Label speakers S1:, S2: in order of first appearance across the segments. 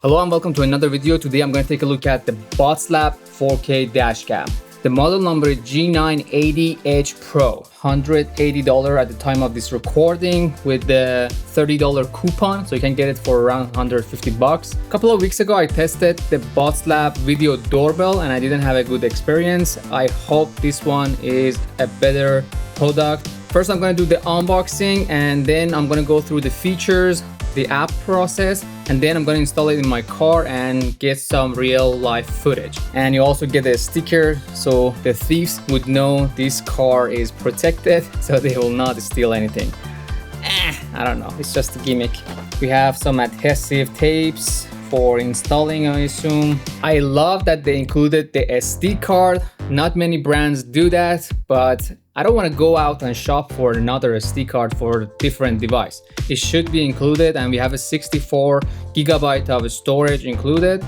S1: Hello and welcome to another video. Today I'm going to take a look at the Botslab 4K dashcam. The model number is G980H Pro, $180 at the time of this recording with the $30 coupon, so you can get it for around 150 bucks. A couple of weeks ago I tested the Botslab video doorbell and I didn't have a good experience. I hope this one is a better product. First I'm going to do the unboxing and then I'm going to go through the features, the app process, and then I'm going to install it in my car and get some real life footage. And you also get a sticker so the thieves would know this car is protected so they will not steal anything. I don't know, it's just a gimmick. We have some adhesive tapes for installing, I assume. I love that they included the SD card. Not many brands do that, but I don't want to go out and shop for another SD card for a different device. It should be included, and we have a 64 gigabyte of storage included.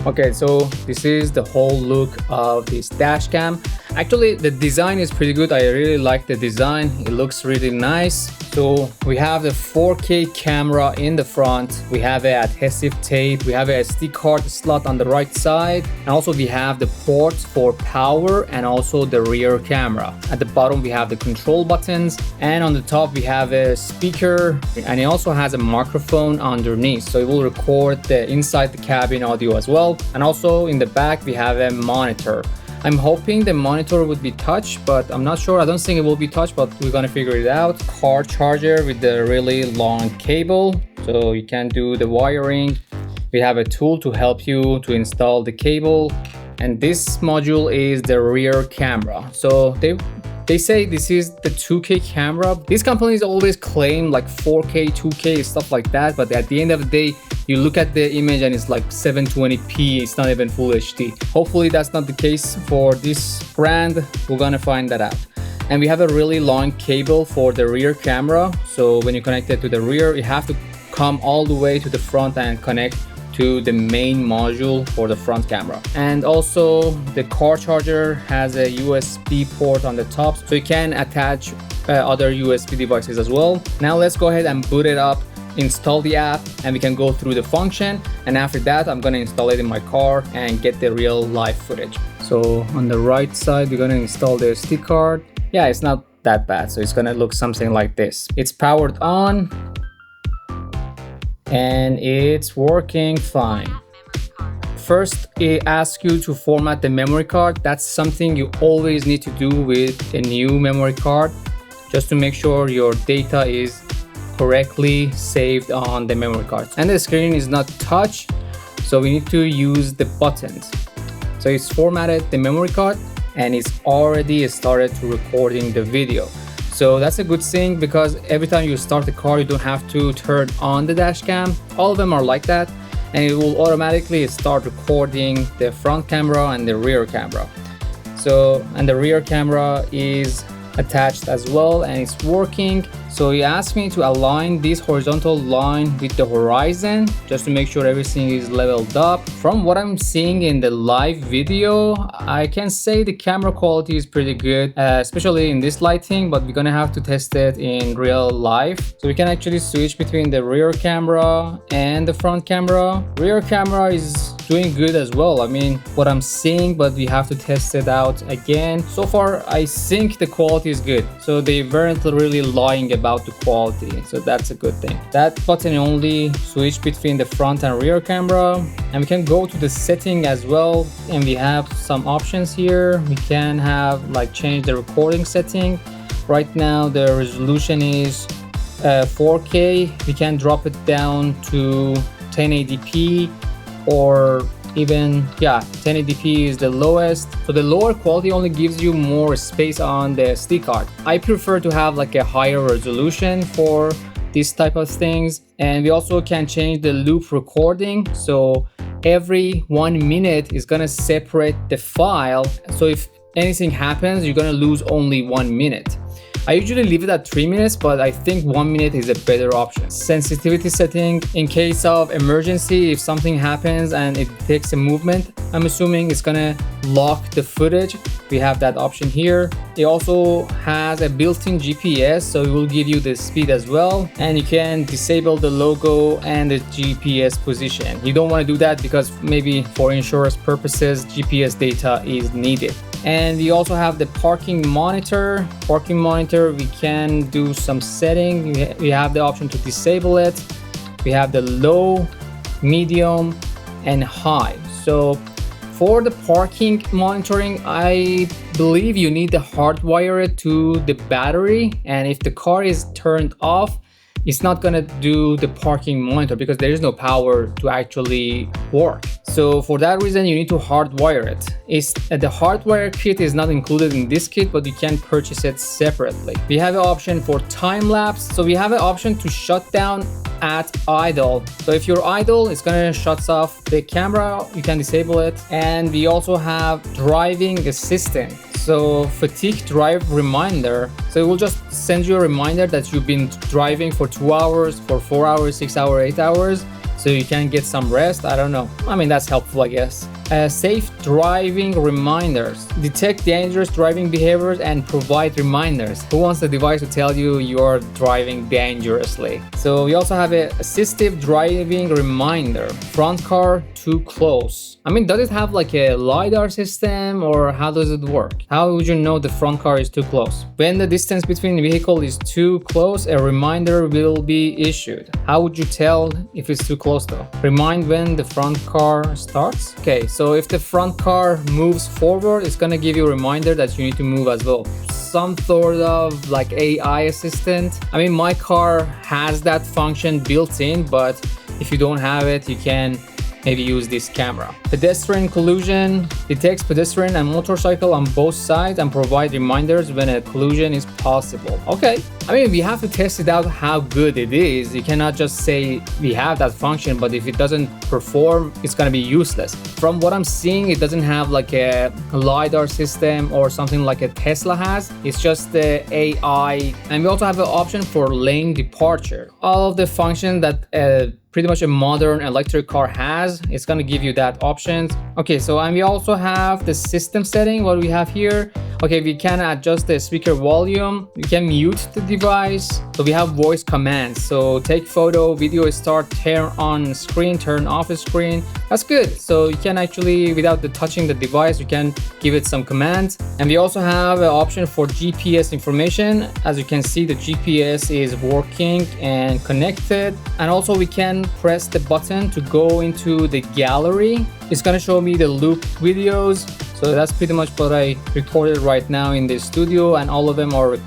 S1: Okay, so this is the whole look of this dash cam. Actually, the design is pretty good. I really like the design. It looks really nice. So we have the 4K camera in the front. We have an adhesive tape. We have a SD card slot on the right side. And also we have the ports for power and also the rear camera. At the bottom, we have the control buttons. And on the top, we have a speaker. And it also has a microphone underneath. So it will record the inside the cabin audio as well. And also in the back, we have a monitor. I'm hoping the monitor would be touch, but I'm not sure. I don't think it will be touch, but we're gonna figure it out. Car charger with the really long cable, so you can do the wiring. We have a tool to help you to install the cable. And this module is the rear camera. So they say this is the 2K camera. These companies always claim like 4K, 2K, stuff like that. But at the end of the day, you look at the image and it's like 720p. It's not even full HD. Hopefully that's not the case for this brand. We're gonna find that out. And we have a really long cable for the rear camera. So when you connect it to the rear, you have to come all the way to the front and connect to the main module for the front camera. And also the car charger has a USB port on the top, so you can attach other USB devices as well. Now let's go ahead and boot it up, install the app, and we can go through the function. And after that, I'm gonna install it in my car and get the real life footage. So on the right side, we're gonna install the SD card. Yeah, it's not that bad. So it's gonna look something like this. It's powered on, and it's working fine. First, it asks you to format the memory card. That's something you always need to do with a new memory card, just to make sure your data is correctly saved on the memory card. And the screen is not touch, so we need to use the buttons. So it's formatted the memory card and it's already started to recording the video. So that's a good thing, because every time you start the car, you don't have to turn on the dash cam. All of them are like that, and it will automatically start recording the front camera and the rear camera. So, and the rear camera is attached as well, and it's working. So he asked me to align this horizontal line with the horizon just to make sure everything is leveled up. From what I'm seeing in the live video, I can say the camera quality is pretty good, especially in this lighting, but we're gonna have to test it in real life. So we can actually switch between the rear camera and the front camera. Rear camera is doing good as well. I mean, what I'm seeing, but we have to test it out again. So far, I think the quality is good. So they weren't really lying about the quality. So that's a good thing. That button only switch between the front and rear camera. And we can go to the setting as well. And we have some options here. We can have like change the recording setting. Right now, the resolution is 4K. We can drop it down to 1080p. Or even, yeah, 1080p is the lowest. So the lower quality only gives you more space on the SD card. I prefer to have like a higher resolution for this type of things. And we also can change the loop recording. So every 1 minute is gonna separate the file. So if anything happens, you're gonna lose only 1 minute. I usually leave it at 3 minutes, but I think 1 minute is a better option. Sensitivity setting, in case of emergency, if something happens and it takes a movement, I'm assuming it's gonna lock the footage. We have that option here. It also has a built-in GPS, so it will give you the speed as well. And you can disable the logo and the GPS position. You don't want to do that because maybe for insurance purposes, GPS data is needed. And we also have the parking monitor. Parking monitor, we can do some setting. We have the option to disable it. We have the low, medium, and high. So for the parking monitoring, I believe you need to hardwire it to the battery. And if the car is turned off, it's not gonna do the parking monitor because there is no power to actually work. So for that reason, you need to hardwire it. The hardwire kit is not included in this kit, but you can purchase it separately. We have an option for time lapse. So we have an option to shut down at idle. So if you're idle, it's gonna shut off the camera. You can disable it. And we also have driving assistant. So fatigue drive reminder. So it will just send you a reminder that you've been driving for 2 hours, for 4 hours, 6 hours, 8 hours. So you can get some rest. I don't know. I mean, that's helpful, I guess. Safe driving reminders. Detect dangerous driving behaviors and provide reminders. Who wants the device to tell you you're driving dangerously? So we also have a assistive driving reminder. Front car too close. I mean, does it have like a LiDAR system or how does it work? How would you know the front car is too close? When the distance between the vehicle is too close, a reminder will be issued. How would you tell if it's too close though? Remind when the front car starts? Okay, so if the front car moves forward, it's gonna give you a reminder that you need to move as well. Some sort of like AI assistant. I mean, my car has that function built in, but if you don't have it, you can maybe use this camera. Pedestrian collision detects pedestrian and motorcycle on both sides and provide reminders when a collision is possible. Okay, I mean, we have to test it out how good it is. You cannot just say we have that function, but if it doesn't perform, it's gonna be useless. From what I'm seeing, it doesn't have like a LiDAR system or something like a Tesla has. It's just the AI. And we also have an option for lane departure. All of the functions that pretty much a modern electric car has, it's gonna give you that option. Okay, so and we also have the system setting. What we have here, okay, we can adjust the speaker volume. We can mute the device. So we have voice commands. So take photo, video start, turn on screen, turn off screen. That's good. So you can actually, without touching the device, you can give it some commands. And we also have an option for GPS information. As you can see, the GPS is working and connected. And also we can press the button to go into the gallery. It's gonna show me the loop videos. So that's pretty much what I recorded right now in the studio, and all of them are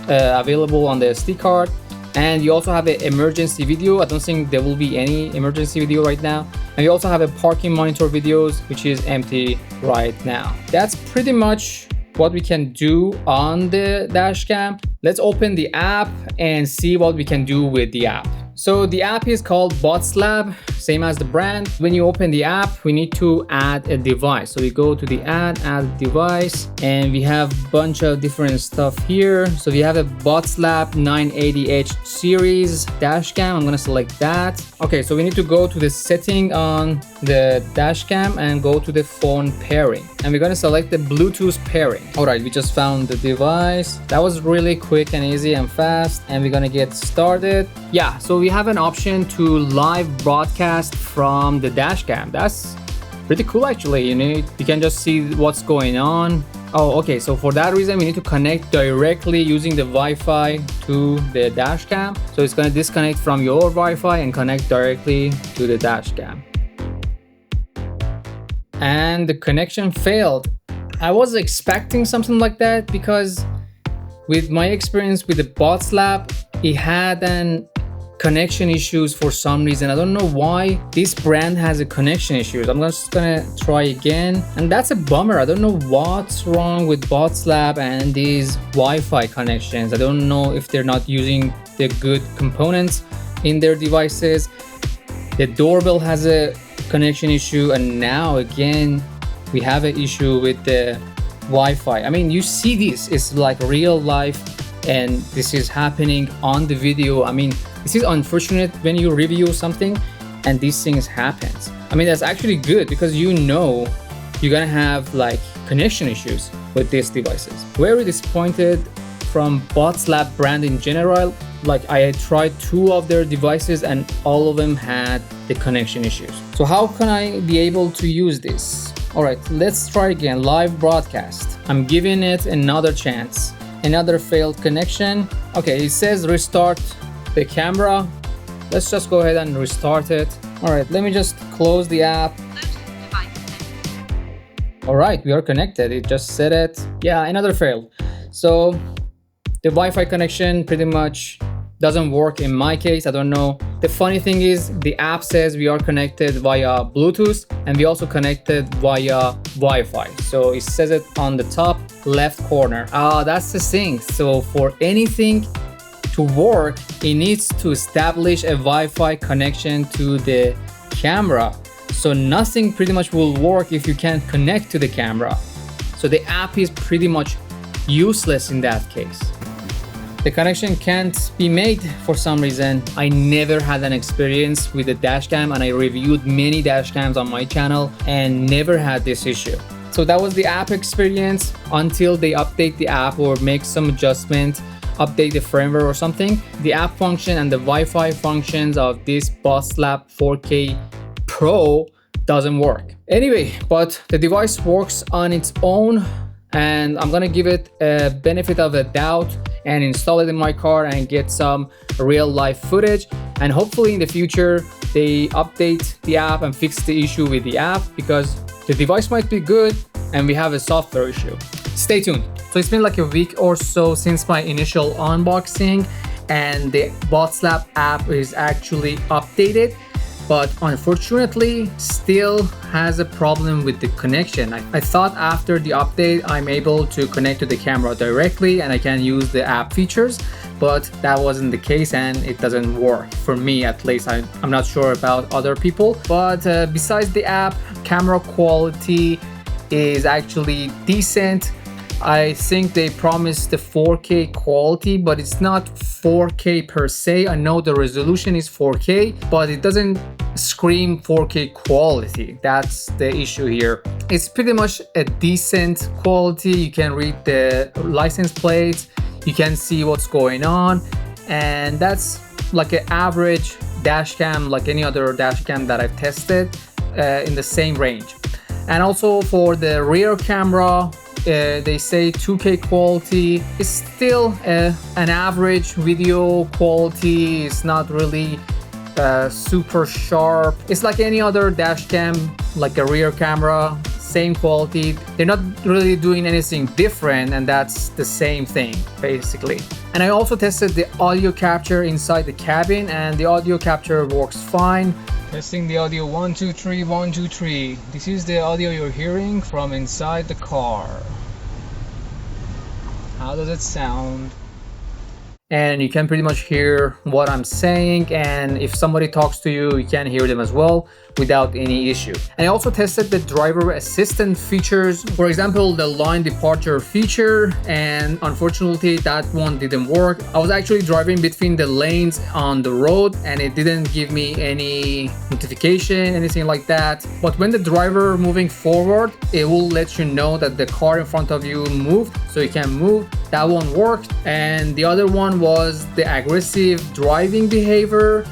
S1: available on the SD card. And you also have an emergency video. I don't think there will be any emergency video right now. And you also have a parking monitor videos, which is empty right now. That's pretty much what we can do on the dash cam. Let's open the app and see what we can do with the app. So the app is called Botslab, same as the brand. When you open the app, we need to add a device. So we go to the add device, and we have a bunch of different stuff here. So we have a Botslab 980H series dash cam. I'm gonna select that. Okay, so we need to go to the setting on the dash cam and go to the phone pairing. And we're gonna select the Bluetooth pairing. All right, we just found the device. That was really quick and easy and fast. And we're gonna get started. Yeah, so we have an option to live broadcast from the dash cam. That's pretty cool actually. You can just see what's going on. Oh, okay, so for that reason we need to connect directly using the Wi-Fi to the dash cam. So it's gonna disconnect from your Wi-Fi and connect directly to the dash cam. And the connection failed. I was expecting something like that because with my experience with the Botslab, it had an connection issues for some reason. I don't know why this brand has a connection issues. I'm just gonna try again, and that's a bummer. I don't know what's wrong with Botslab and these Wi-Fi connections. I don't know if they're not using the good components in their devices. The doorbell has a connection issue, and now again we have an issue with the Wi-Fi. I mean, you see this, it's like real life and this is happening on the video. I mean, this is unfortunate when you review something and these things happens. I mean, that's actually good because you know you're gonna have like connection issues with these devices. Very disappointed from Botslab brand in general. Like, I tried 2 of their devices and all of them had the connection issues. So how can I be able to use this? All right, let's try again. Live broadcast. I'm giving it another chance. Another failed connection. Okay, it says restart the camera. Let's just go ahead and restart it. All right, let me just close the app. All right, we are connected. It just said it. Yeah, another fail. So the Wi-Fi connection pretty much doesn't work in my case. I don't know. The funny thing is the app says we are connected via Bluetooth and we also connected via Wi-Fi. So it says it on the top left corner. That's the thing. So for anything to work, it needs to establish a Wi-Fi connection to the camera. So nothing pretty much will work if you can't connect to the camera. So the app is pretty much useless in that case. The connection can't be made for some reason. I never had an experience with the dashcam and I reviewed many dashcams on my channel and never had this issue. So that was the app experience until they update the app or make some adjustment, update the firmware or something. The app function and the Wi-Fi functions of this Botslab 4K Pro doesn't work. Anyway, but the device works on its own and I'm gonna give it a benefit of the doubt and install it in my car and get some real life footage, and hopefully in the future they update the app and fix the issue with the app, because the device might be good and we have a software issue. Stay tuned. So it's been like a week or so since my initial unboxing and the Botslab app is actually updated, but unfortunately still has a problem with the connection. I thought after the update I'm able to connect to the camera directly and I can use the app features, but that wasn't the case and it doesn't work for me at least. I'm not sure about other people, but besides the app, camera quality is actually decent. I think they promised the 4K quality, but it's not 4K per se. I know the resolution is 4K, but it doesn't scream 4K quality. That's the issue here. It's pretty much a decent quality. You can read the license plates, you can see what's going on, and that's like an average dash cam, like any other dash cam that I've tested in the same range. And also for the rear camera, they say 2K quality is still an average video quality. It's not really super sharp. It's like any other dash cam, like a rear camera, same quality. They're not really doing anything different, and that's the same thing basically. And I also tested the audio capture inside the cabin and the audio capture works fine. Testing the audio 1 2 3 1 2 3. This is the audio you're hearing from inside the car. How does it sound? And you can pretty much hear what I'm saying, and if somebody talks to you, you can hear them as well without any issue. And I also tested the driver assistant features, for example the line departure feature, and unfortunately that one didn't work. I was actually driving between the lanes on the road and it didn't give me any notification, anything like that. But when the driver moving forward, it will let you know that the car in front of you moved, so you can move. That one worked. And the other one was the aggressive driving behavior.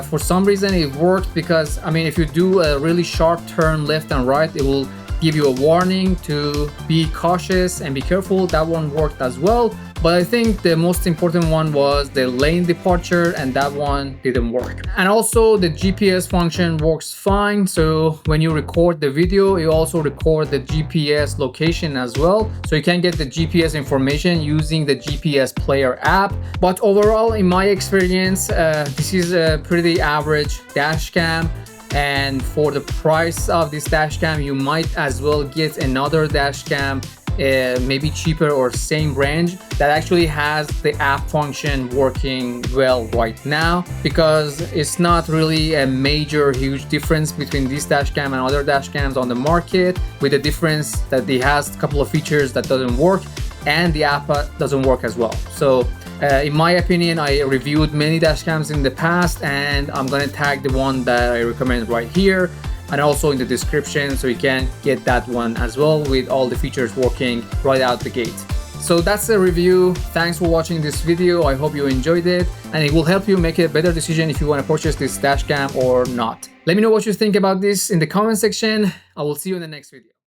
S1: For some reason it worked, because I mean if you do a really sharp turn left and right, it will give you a warning to be cautious and be careful. That one worked as well. But I think the most important one was the lane departure, and that one didn't work. And also the GPS function works fine. So when you record the video, you also record the GPS location as well. So you can get the GPS information using the GPS player app. But overall, in my experience, this is a pretty average dash cam. And for the price of this dash cam, you might as well get another dash cam maybe cheaper or same range that actually has the app function working well right now, because it's not really a major huge difference between this dash cam and other dash cams on the market, with the difference that it has a couple of features that doesn't work and the app doesn't work as well. So in my opinion, I reviewed many dash cams in the past, and I'm gonna tag the one that I recommend right here and also in the description, so you can get that one as well with all the features working right out the gate. So that's the review. Thanks for watching this video. I hope you enjoyed it, and it will help you make a better decision if you want to purchase this dash cam or not. Let me know what you think about this in the comment section. I will see you in the next video.